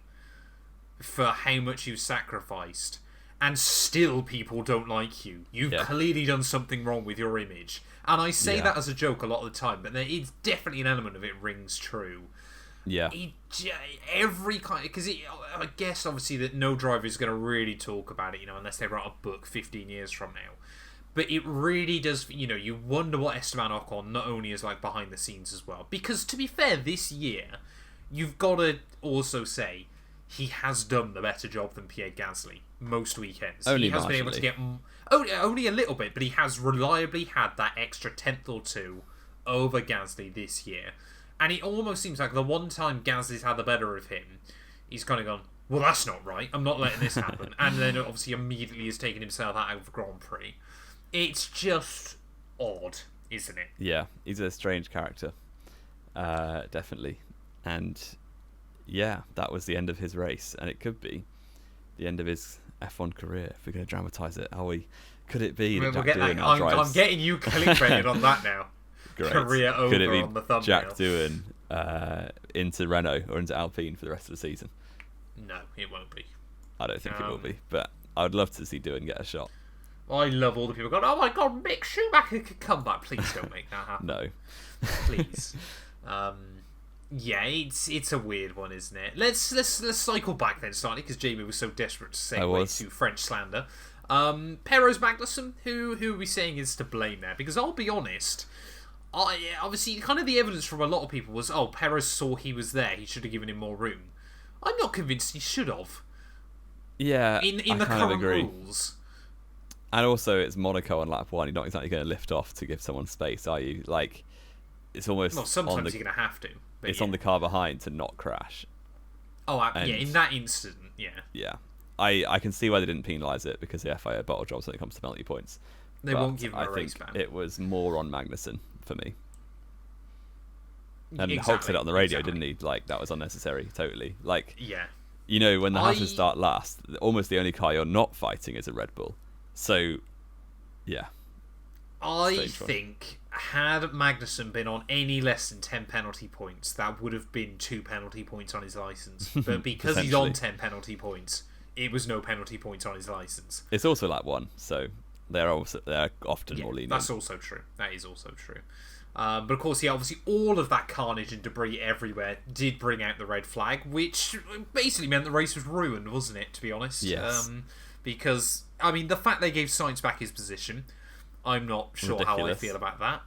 Speaker 1: for how much you've sacrificed, and still people don't like you, you've clearly done something wrong with your image. And I say that as a joke a lot of the time, but there is definitely an element of it rings true.
Speaker 2: Yeah.
Speaker 1: Because I guess obviously that no driver is going to really talk about it, unless they write a book 15 years from now. But it really does, you wonder what Esteban Ocon not only is like behind the scenes as well. Because to be fair, this year, you've got to also say he has done the better job than Pierre Gasly most weekends.
Speaker 2: Only
Speaker 1: he has
Speaker 2: marginally.
Speaker 1: been able to get only a little bit, but he has reliably had that extra tenth or two over Gasly this year. And it almost seems like the one time Gasly's had the better of him, he's kind of gone, well, that's not right. I'm not letting this happen. And then obviously immediately has taken himself out of the Grand Prix. It's just odd, isn't it?
Speaker 2: Yeah, he's a strange character. Definitely. And yeah, that was the end of his race. And it could be the end of his F1 career if we're going to dramatise it. Could it be that Jack Doohan now drives...
Speaker 1: I'm getting you clickbaited on that now.
Speaker 2: Great.
Speaker 1: Career over
Speaker 2: could it be
Speaker 1: on the thumbnail.
Speaker 2: Jack Doohan into Renault or into Alpine for the rest of the season?
Speaker 1: No, it won't be.
Speaker 2: I don't think it will be. But I would love to see Doohan get a shot.
Speaker 1: I love all the people going, oh my god, Mick Schumacher could come back. Please don't make that happen.
Speaker 2: No.
Speaker 1: Please. Yeah, it's a weird one, isn't it? Let's cycle back then slightly because Jamie was so desperate to segue to French slander. Perez Magnussen, who are we saying is to blame there? Because I'll be honest, obviously kind of the evidence from a lot of people was, Perez saw he was there, he should have given him more room. I'm not convinced he should have.
Speaker 2: Yeah,
Speaker 1: in the current rules.
Speaker 2: And also, it's Monaco on lap 1. You're not exactly going to lift off to give someone space, are you? Like, it's almost...
Speaker 1: Well, sometimes you're going to have to.
Speaker 2: It's on the car behind to not crash.
Speaker 1: In that instant, yeah.
Speaker 2: Yeah. I can see why they didn't penalise it, because the FIA bottle jobs when it comes to penalty points.
Speaker 1: They won't give him a race ban.
Speaker 2: It was more on Magnussen for me. And Hulk said it on the radio, didn't he? Like, that was unnecessary, totally. Like,
Speaker 1: yeah.
Speaker 2: You know, when the Haas start last, almost the only car you're not fighting is a Red Bull. So, yeah.
Speaker 1: I think, had Magnussen been on any less than 10 penalty points, that would have been 2 penalty points on his licence. But because he's on 10 penalty points, it was no penalty points on his licence.
Speaker 2: It's also lap 1, so they're often more lenient.
Speaker 1: That's also true. That is also true. But of course, obviously all of that carnage and debris everywhere did bring out the red flag, which basically meant the race was ruined, wasn't it, to be honest?
Speaker 2: Yes.
Speaker 1: Because, I mean, the fact they gave Sainz back his position, I'm not sure how I feel about that.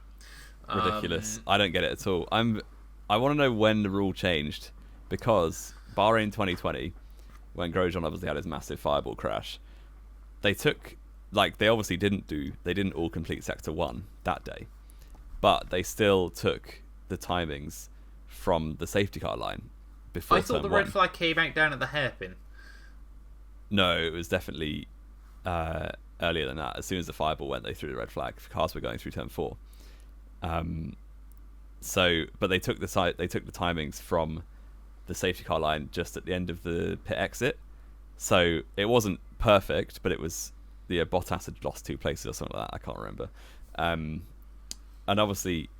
Speaker 2: Ridiculous. I don't get it at all. I want to know when the rule changed, because Bahrain 2020, when Grosjean obviously had his massive fireball crash, they obviously didn't all complete Sector 1 that day. But they still took the timings from the safety car line before.
Speaker 1: I thought the red flag came out down at the hairpin.
Speaker 2: No, it was definitely earlier than that. As soon as the fireball went, they threw the red flag. Cars were going through turn 4. But they took the timings from the safety car line just at the end of the pit exit. So it wasn't perfect, but it was Bottas had lost 2 places or something like that. I can't remember. And obviously,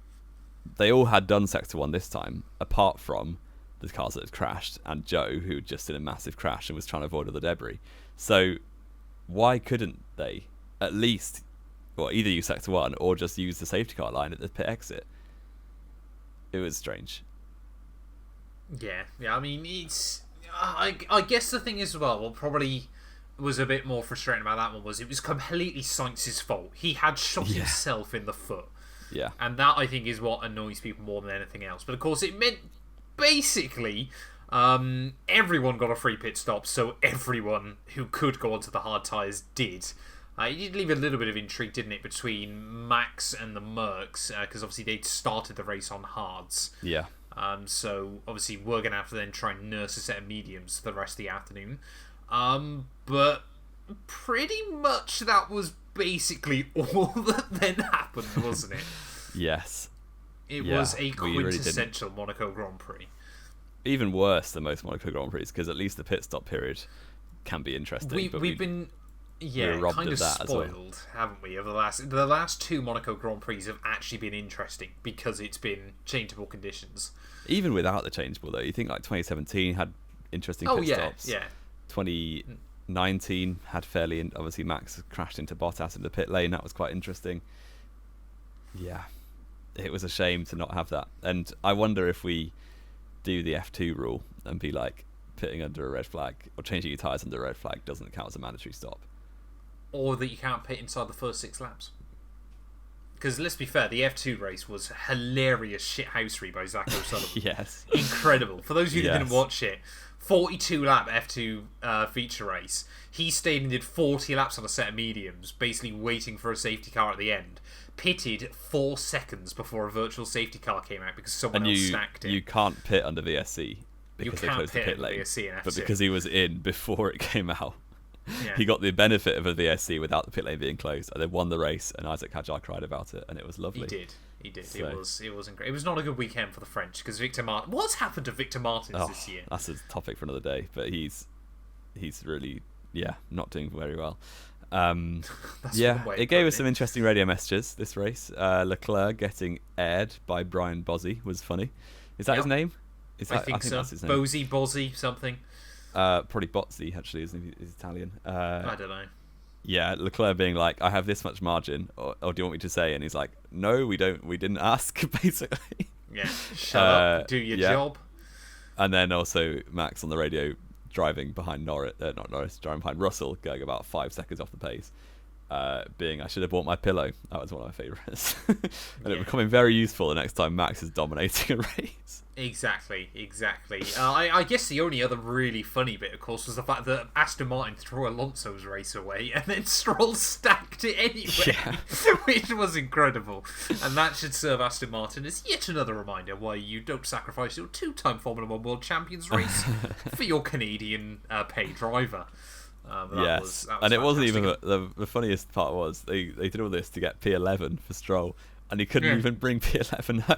Speaker 2: they all had done Sector 1 this time, apart from the cars that had crashed, and Joe, who had just did a massive crash and was trying to avoid all the debris. So, why couldn't they at least, either use Sector 1 or just use the safety car line at the pit exit? It was strange.
Speaker 1: Yeah. I mean, it's... I guess the thing is, what probably was a bit more frustrating about that one was it was completely Sainz's fault. He had shot himself in the foot.
Speaker 2: Yeah.
Speaker 1: And that, I think, is what annoys people more than anything else. But, of course, it meant, basically, everyone got a free pit stop, so everyone who could go onto the hard tyres did. It did leave a little bit of intrigue, didn't it, between Max and the Mercs, because, obviously, they started the race on hards.
Speaker 2: Yeah.
Speaker 1: So, obviously, we're going to have to then try and nurse a set of mediums for the rest of the afternoon. But pretty much that was basically all that then happened, wasn't it?
Speaker 2: Yes.
Speaker 1: It was a quintessential Monaco Grand Prix.
Speaker 2: Even worse than most Monaco Grand Prix, because at least the pit stop period can be interesting.
Speaker 1: We've been kind of spoiled, haven't we? Over the last 2 Monaco Grand Prix have actually been interesting because it's been changeable conditions.
Speaker 2: Even without the changeable, though, you think like 2017 had interesting pit stops.
Speaker 1: Yeah.
Speaker 2: 2019 had obviously Max crashed into Bottas in the pit lane. That was quite interesting. Yeah, it was a shame to not have that. And I wonder if we do the F2 rule and be like, pitting under a red flag or changing your tyres under a red flag doesn't count as a mandatory stop.
Speaker 1: Or that you can't pit inside the first 6 laps. Because let's be fair, the F2 race was hilarious shithousery by Zach O'Sullivan.
Speaker 2: Yes.
Speaker 1: Incredible. For those of you that didn't watch it, 42 lap F2 feature race. He stayed and did 40 laps on a set of mediums, basically waiting for a safety car at the end. Pitted 4 seconds before a virtual safety car came out because someone else snacked it.
Speaker 2: You can't pit under VSC because they closed the pit lane. But because he was in before it came out, he got the benefit of a VSC without the pit lane being closed, and they won the race. And Isaac Hadjar cried about it, and it was lovely.
Speaker 1: He did. So, it wasn't great. It was not a good weekend for the French because Victor Martin. What's happened to Victor Martins this year?
Speaker 2: That's a topic for another day. But he's really not doing very well. It gave us some interesting radio messages. This race, Leclerc getting aired by Brian Bozzi was funny. Is that his name?
Speaker 1: I think so. That's his name. Bozzi, something.
Speaker 2: Probably Bozzi actually, isn't he? He's Italian.
Speaker 1: I don't know.
Speaker 2: Yeah, Leclerc being like, I have this much margin, or do you want me to say? And he's like, no, we don't. We didn't ask, basically.
Speaker 1: Yeah, shut up, do your job.
Speaker 2: And then also Max on the radio driving behind driving behind Russell, going about 5 seconds off the pace. Being I should have bought my pillow. That was one of my favourites. And it becoming very useful the next time Max is dominating a race.
Speaker 1: Exactly. I guess the only other really funny bit, of course, was the fact that Aston Martin threw Alonso's race away and then Stroll stacked it anyway, which was incredible. And that should serve Aston Martin as yet another reminder why you don't sacrifice your 2-time Formula 1 World Champions race for your Canadian paid driver.
Speaker 2: Yes,
Speaker 1: was
Speaker 2: and it wasn't
Speaker 1: fantastic.
Speaker 2: even the funniest part was they did all this to get P11 for Stroll, and he couldn't even bring P11 home.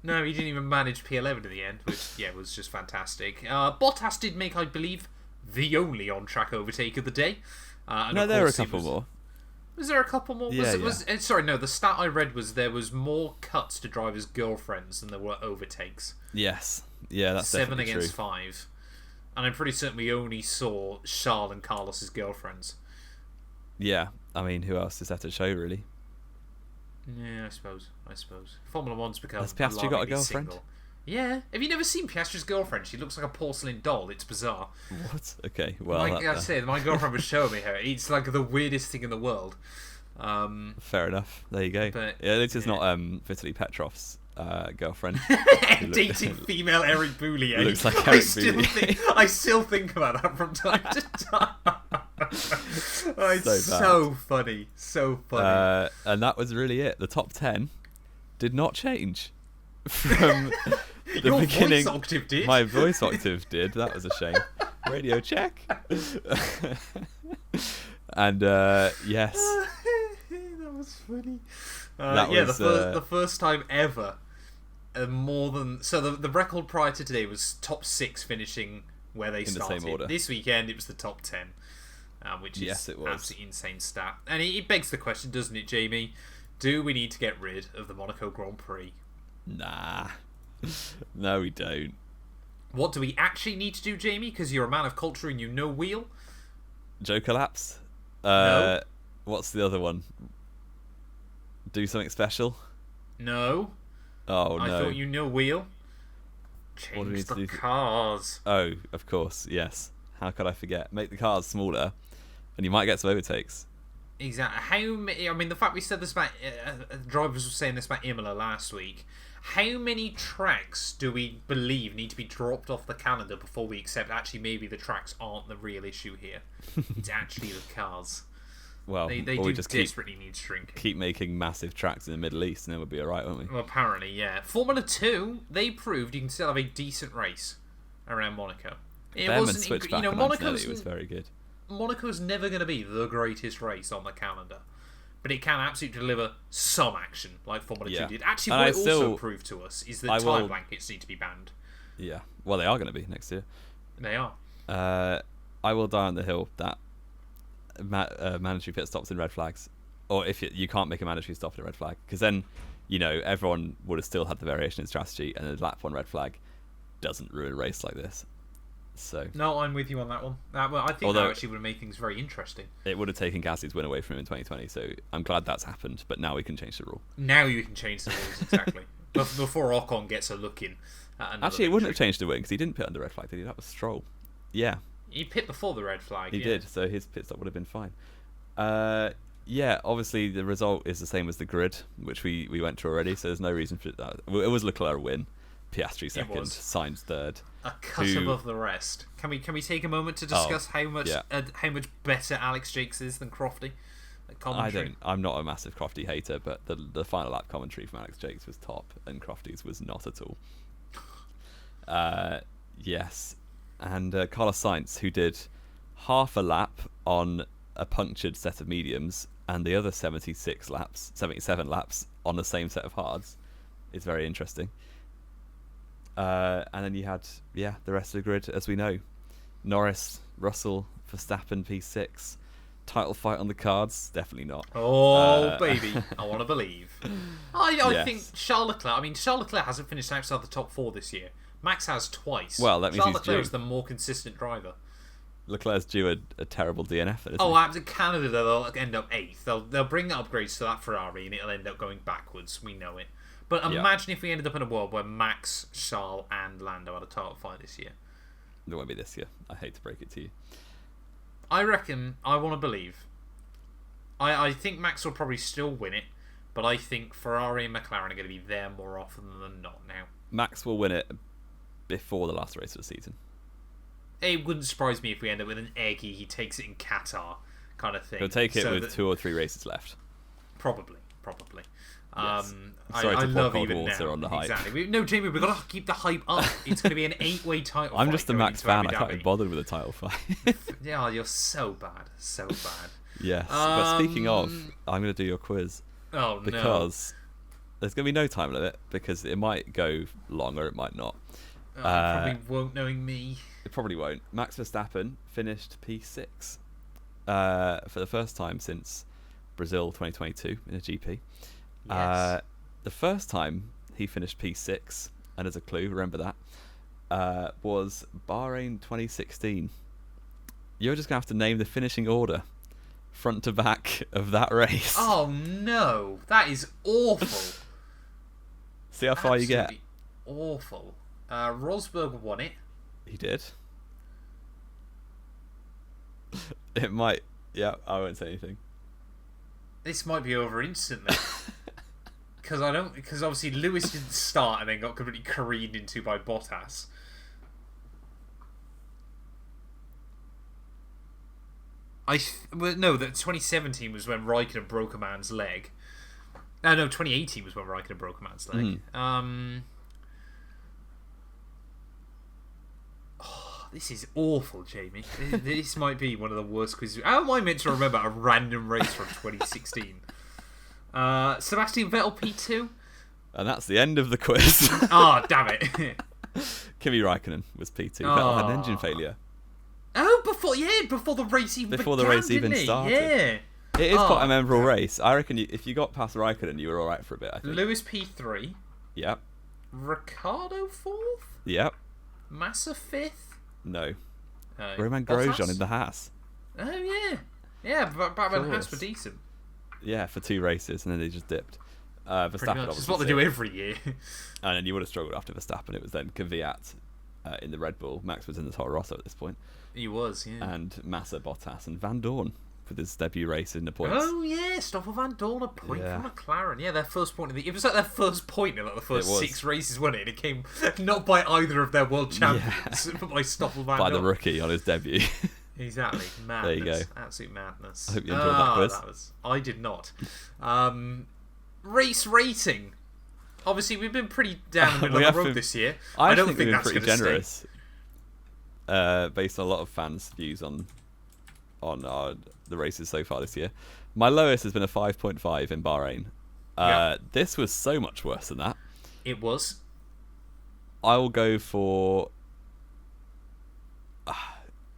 Speaker 1: No, he didn't even manage P11 in the end, which was just fantastic. Bottas did make, I believe, the only on-track overtake of the day.
Speaker 2: No, there were a couple more.
Speaker 1: Was there a couple more?
Speaker 2: Yeah,
Speaker 1: sorry, no. The stat I read was there was more cuts to drivers' girlfriends than there were overtakes.
Speaker 2: Yes, yeah, that's
Speaker 1: 7
Speaker 2: definitely
Speaker 1: against
Speaker 2: true.
Speaker 1: 5. And I'm pretty certain we only saw Charles and Carlos's girlfriends.
Speaker 2: Yeah, I mean, who else is there to show, really?
Speaker 1: Yeah, I suppose. Formula 1's become
Speaker 2: Has Piastri got a girlfriend?
Speaker 1: single. Yeah. Have you never seen Piastri's girlfriend? She looks like a porcelain doll. It's bizarre.
Speaker 2: What? Okay, well,
Speaker 1: I said, my girlfriend was showing me her. It's like the weirdest thing in the world.
Speaker 2: fair enough. There you go.
Speaker 1: But,
Speaker 2: yeah, this is not Vitaly Petrov's girlfriend.
Speaker 1: Dating female Eric Boulier.
Speaker 2: Looks like Eric Boulier.
Speaker 1: I still think about that from time to time. Oh, it's
Speaker 2: So
Speaker 1: funny. So funny.
Speaker 2: And that was really it. The top 10 did not change from the
Speaker 1: Your
Speaker 2: beginning.
Speaker 1: voice octave did.
Speaker 2: My voice octave did. That was a shame. Radio check. And yes,
Speaker 1: that was funny.
Speaker 2: That was,
Speaker 1: the first time ever. More than the record prior to today was top 6 finishing where they started.
Speaker 2: the same order.
Speaker 1: This weekend it was the top 10, which is
Speaker 2: it was.
Speaker 1: absolutely insane stat. And it begs the question, doesn't it, Jamie? Do we need to get rid of the Monaco Grand Prix?
Speaker 2: nah, no, we don't.
Speaker 1: What do we actually need to do, Jamie? Because you're a man of culture and you know wheel.
Speaker 2: Joker laps.
Speaker 1: No.
Speaker 2: What's the other one? Do something special.
Speaker 1: No.
Speaker 2: Oh
Speaker 1: I
Speaker 2: no.
Speaker 1: thought you know wheel.
Speaker 2: What do we
Speaker 1: Change
Speaker 2: need to
Speaker 1: the
Speaker 2: do?
Speaker 1: cars.
Speaker 2: Oh, of course, yes. How could I forget? Make the cars smaller, and you might get some overtakes.
Speaker 1: Exactly. How many? I mean, the fact we said this about drivers were saying this about Imola last week. How many tracks do we believe need to be dropped off the calendar before we accept actually maybe the tracks aren't the real issue here? It's actually the cars.
Speaker 2: Well,
Speaker 1: They
Speaker 2: or
Speaker 1: do
Speaker 2: we just
Speaker 1: desperately need shrinking.
Speaker 2: keep making massive tracks in the Middle East, and then we'll be alright, won't we?
Speaker 1: Well, apparently, yeah. Formula 2, they proved you can still have a decent race around Monaco. It
Speaker 2: Behrman
Speaker 1: wasn't,
Speaker 2: switched
Speaker 1: you
Speaker 2: back
Speaker 1: know,
Speaker 2: on Antonelli. It was very good.
Speaker 1: Monaco's never going to be the greatest race on the calendar, but it can absolutely deliver some action, like Formula 2 did. Actually,
Speaker 2: And
Speaker 1: what
Speaker 2: I
Speaker 1: it also
Speaker 2: still-
Speaker 1: proved to us is that
Speaker 2: I
Speaker 1: tyre
Speaker 2: will-
Speaker 1: blankets need to be banned.
Speaker 2: Yeah. Well, they are going to be next year.
Speaker 1: They are.
Speaker 2: I will die on the hill that mandatory pit stops in red flags, or if you can't make a mandatory stop in a red flag, because then, you know, everyone would have still had the variation in strategy, and a lap 1 red flag doesn't ruin a race like this. So
Speaker 1: No, I'm with you on that one. Well, I think
Speaker 2: Although-
Speaker 1: that actually would have made things very interesting.
Speaker 2: it would have taken Gasly's win away from him in 2020. So I'm glad that's happened, but now we can change the rule.
Speaker 1: Now you can change the rules, exactly. Before Ocon gets a look in.
Speaker 2: Actually, it wouldn't have changed the win because he didn't pit under red flag, did he? That was Stroll. Yeah,
Speaker 1: He pit before the red flag.
Speaker 2: he
Speaker 1: yeah.
Speaker 2: did. So his pit stop would have been fine. Yeah, obviously the result is the same as the grid, which we went to already. So there's no reason for that. It was Leclerc win, Piastri second,
Speaker 1: was.
Speaker 2: Sainz third.
Speaker 1: A cut
Speaker 2: Who-
Speaker 1: above the rest. Can we take a moment to discuss how much better Alex Jakes is than Crofty?
Speaker 2: I'm not a massive Crofty hater, but the final lap commentary from Alex Jakes was top, and Crofty's was not at all. Yes, and Carlos Sainz, who did half a lap on a punctured set of mediums, and the other 77 laps on the same set of hards, is very interesting. And then you had the rest of the grid, as we know: Norris, Russell, Verstappen, P6. Title fight on the cards? Definitely not.
Speaker 1: Oh, baby. I want to believe. I
Speaker 2: Yes.
Speaker 1: think Charles Leclerc hasn't finished outside the top 4 this year. Max has twice.
Speaker 2: Well, that means
Speaker 1: Charles
Speaker 2: he's
Speaker 1: Leclerc
Speaker 2: due.
Speaker 1: is the more consistent driver.
Speaker 2: Leclerc's due a terrible DNF. Then, isn't
Speaker 1: Oh,
Speaker 2: he?
Speaker 1: after Canada, they'll end up 8th. They'll bring upgrades to that Ferrari, and it'll end up going backwards. We know it. But imagine if we ended up in a world where Max, Charles, and Lando had a title fight this year.
Speaker 2: It won't be this year. I hate to break it to you.
Speaker 1: I reckon, I want to believe. I think Max will probably still win it, but I think Ferrari and McLaren are going to be there more often than not now.
Speaker 2: Max will win it before the last race of the season.
Speaker 1: It wouldn't surprise me if we end up with an eggy, he takes it in Qatar kind of thing.
Speaker 2: He'll take it with 2 or 3 races left.
Speaker 1: Probably.
Speaker 2: Yes. Sorry to pour cold water on the hype.
Speaker 1: Exactly. No, Jamie, we've got to keep the hype up. It's going to be an 8-way title
Speaker 2: I'm
Speaker 1: fight
Speaker 2: just a
Speaker 1: going
Speaker 2: Max
Speaker 1: into
Speaker 2: fan.
Speaker 1: Abu
Speaker 2: I can't be
Speaker 1: Dhabi.
Speaker 2: bothered with a title fight.
Speaker 1: Yeah, you're so bad. So bad.
Speaker 2: Yes. But speaking of, I'm going to do your quiz.
Speaker 1: Oh,
Speaker 2: because there's going to be no time limit, because it might go longer, it might not.
Speaker 1: Probably won't, knowing me.
Speaker 2: It probably won't. Max Verstappen finished P6 for the first time since Brazil 2022 in a GP.
Speaker 1: Yes.
Speaker 2: The first time he finished P6, and as a clue, remember that, was Bahrain 2016. You're just going to have to name the finishing order, front to back, of that race.
Speaker 1: Oh, no. That is awful.
Speaker 2: See how far you get.
Speaker 1: Awful. Rosberg won it.
Speaker 2: He did. It might. Yeah, I won't say anything.
Speaker 1: This might be over instantly. Because obviously Lewis didn't start and then got completely careened into by Bottas. No, that 2017 was when Raikkonen broke a man's leg. No, 2018 was when Raikkonen broke a man's leg. This is awful, Jamie. This might be one of the worst quizzes. How am I meant to remember a random race from 2016? Sebastian Vettel P2?
Speaker 2: And that's the end of the quiz.
Speaker 1: Damn it.
Speaker 2: Kimi Raikkonen was P2. Vettel had an engine failure.
Speaker 1: Oh, before the race even
Speaker 2: started.
Speaker 1: Yeah.
Speaker 2: It is quite a memorable race. I reckon if you got past Raikkonen, you were all right for a bit, I think.
Speaker 1: Lewis P3.
Speaker 2: Yep.
Speaker 1: Ricciardo 4th?
Speaker 2: Yep.
Speaker 1: Massa 5th?
Speaker 2: No. Roman Grosjean
Speaker 1: Bottas?
Speaker 2: in the Haas.
Speaker 1: Oh, yeah. Yeah, but when Haas were decent.
Speaker 2: Yeah, for 2 races, and then they just dipped. Verstappen,
Speaker 1: That's what they do every year.
Speaker 2: And then you would have struggled after Verstappen. It was then Kvyat in the Red Bull. Max was in the Toro Rosso at this point.
Speaker 1: He was, yeah.
Speaker 2: And Massa, Bottas, and Van Dorn with his debut race in the points.
Speaker 1: Oh, yeah, Stoffel Van Dorn, a point from McLaren. Yeah, their first point. It was like their first point in like the first 6 races, wasn't it? And it came not by either of their world champions, but by Stoffel Van Dorn.
Speaker 2: By the rookie on his debut.
Speaker 1: Exactly. Madness.
Speaker 2: There you go.
Speaker 1: Absolute madness.
Speaker 2: I hope you enjoyed that quiz.
Speaker 1: I did not. Race rating. Obviously, we've been pretty down the middle of the road this year. I don't think that's going to
Speaker 2: generous. Based on a lot of fans' views on the races so far this year. My lowest has been a 5.5 in Bahrain. This was so much worse than that.
Speaker 1: It was.
Speaker 2: I will go for...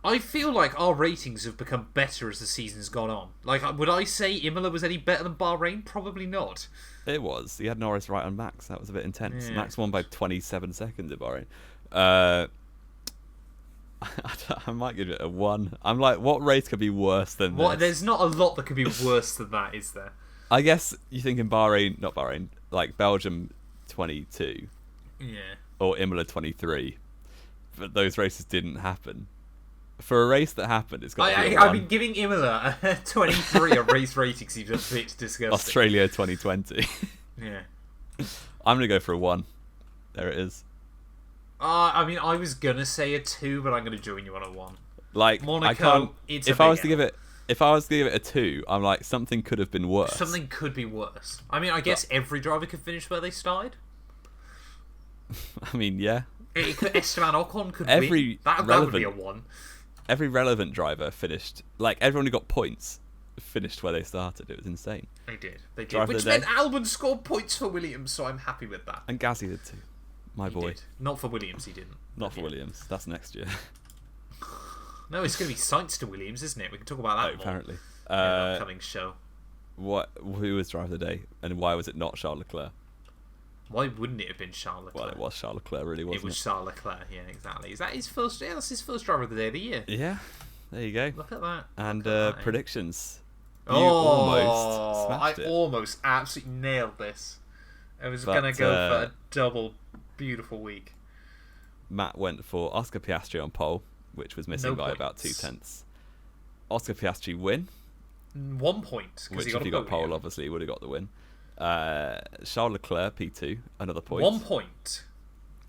Speaker 1: I feel like our ratings have become better as the season's gone on. Like, would I say Imola was any better than Bahrain? Probably not.
Speaker 2: It was. He had Norris right on Max. That was a bit intense.
Speaker 1: Yeah.
Speaker 2: Max won by 27 seconds at Bahrain. I might give it a 1. I'm like, what race could be worse than this?
Speaker 1: There's not a lot that could be worse than that, is there?
Speaker 2: I guess you think in not Bahrain, like Belgium 22.
Speaker 1: Yeah.
Speaker 2: Or Imola 23. But those races didn't happen. For a race that happened, it's got to be a 1.
Speaker 1: I mean, giving Imola a 23 a race rating seems a bit disgusting.
Speaker 2: Australia 2020.
Speaker 1: Yeah.
Speaker 2: I'm going to go for a 1. There it is.
Speaker 1: I mean, I was going to say a 2, but I'm going to join you on a 1.
Speaker 2: Like,
Speaker 1: Monaco,
Speaker 2: I can't...
Speaker 1: it's
Speaker 2: if I was to give it a 2, I'm like, something could have been worse.
Speaker 1: Something could be worse. I mean, I guess every driver could finish where they started.
Speaker 2: I mean, yeah.
Speaker 1: Esteban Ocon could win. That would be a 1.
Speaker 2: Every relevant driver finished, like everyone who got points finished where they started. It was insane.
Speaker 1: They did.
Speaker 2: Driver
Speaker 1: Which meant Albon scored points for Williams, so I'm happy with that.
Speaker 2: And Gasly did too. My boy.
Speaker 1: Did. Not for Williams, he didn't.
Speaker 2: Not for Williams. That's next year.
Speaker 1: No, it's going to be Sainz to Williams, isn't it? We can talk about that more.
Speaker 2: Apparently.
Speaker 1: In the upcoming show.
Speaker 2: Who was driver of the day, and why was it not Charles Leclerc?
Speaker 1: Why wouldn't it have been Charles Leclerc?
Speaker 2: Well, it was Charles Leclerc, really, wasn't it?
Speaker 1: It was Charles Leclerc, yeah, exactly. Is that his first? Yeah, that's his first driver of the day of the year.
Speaker 2: Yeah, there you go.
Speaker 1: Look at that.
Speaker 2: And predictions. You
Speaker 1: almost
Speaker 2: smashed it.
Speaker 1: I almost absolutely nailed this. I was going to go for a double beautiful week.
Speaker 2: Matt went for Oscar Piastri on pole, which was missing by about 2/10. Oscar Piastri win.
Speaker 1: 1 point.
Speaker 2: Which, if he got pole, obviously, he would have got the win. Charles Leclerc, P2, another point.
Speaker 1: 1 point.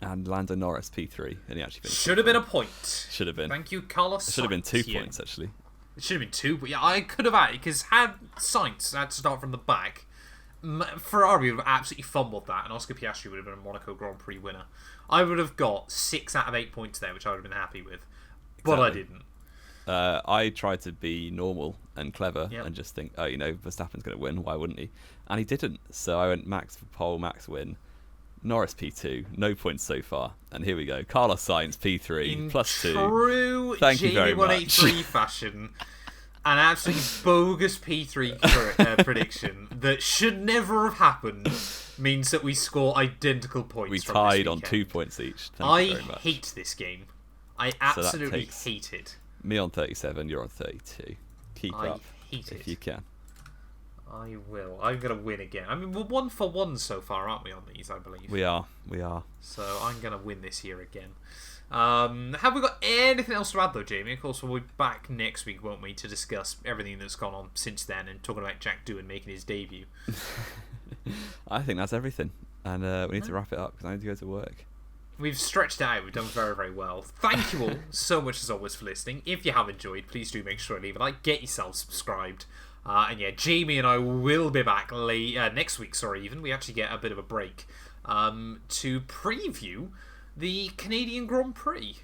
Speaker 2: And Lando Norris, P3, and he actually finished.
Speaker 1: Should have been a point.
Speaker 2: Should have been.
Speaker 1: Thank you, Carlos.
Speaker 2: It should have been 2 points, actually.
Speaker 1: It should have been 2, but yeah, I could have had it, because had Sainz had to start from the back, Ferrari would have absolutely fumbled that, and Oscar Piastri would have been a Monaco Grand Prix winner. I would have got 6 out of 8 points there, which I would have been happy with. But I didn't.
Speaker 2: I tried to be normal and clever and just think, oh, Verstappen's going to win. Why wouldn't he? And he didn't. So I went Max for pole, Max win. Norris P2, no points so far. And here we go. Carlos Sainz P3,
Speaker 1: in
Speaker 2: +2.
Speaker 1: True
Speaker 2: Thank you very much.
Speaker 1: Jamie183 fashion. An absolutely bogus P3 prediction that should never have happened means that we score identical points.
Speaker 2: We
Speaker 1: from
Speaker 2: tied
Speaker 1: this
Speaker 2: on
Speaker 1: weekend.
Speaker 2: 2 points each. Thank you very much.
Speaker 1: I hate this game. I absolutely hate it.
Speaker 2: Me on 37, you're on 32. Keep up if you can.
Speaker 1: I will. I'm going to win again. I mean, we're 1 for 1 so far, aren't we, on these, I believe?
Speaker 2: We are.
Speaker 1: So I'm going to win this year again. Have we got anything else to add, though, Jamie? Of course, we'll be back next week, won't we, to discuss everything that's gone on since then and talking about Jack Doohan making his debut.
Speaker 2: I think that's everything. And we need to wrap it up because I need to go to work.
Speaker 1: We've stretched it out. We've done very, very well. Thank you all so much, as always, for listening. If you have enjoyed, please do make sure to leave a like. Get yourself subscribed. And yeah, Jamie and I will be back next week, even. We actually get a bit of a break to preview the Canadian Grand Prix.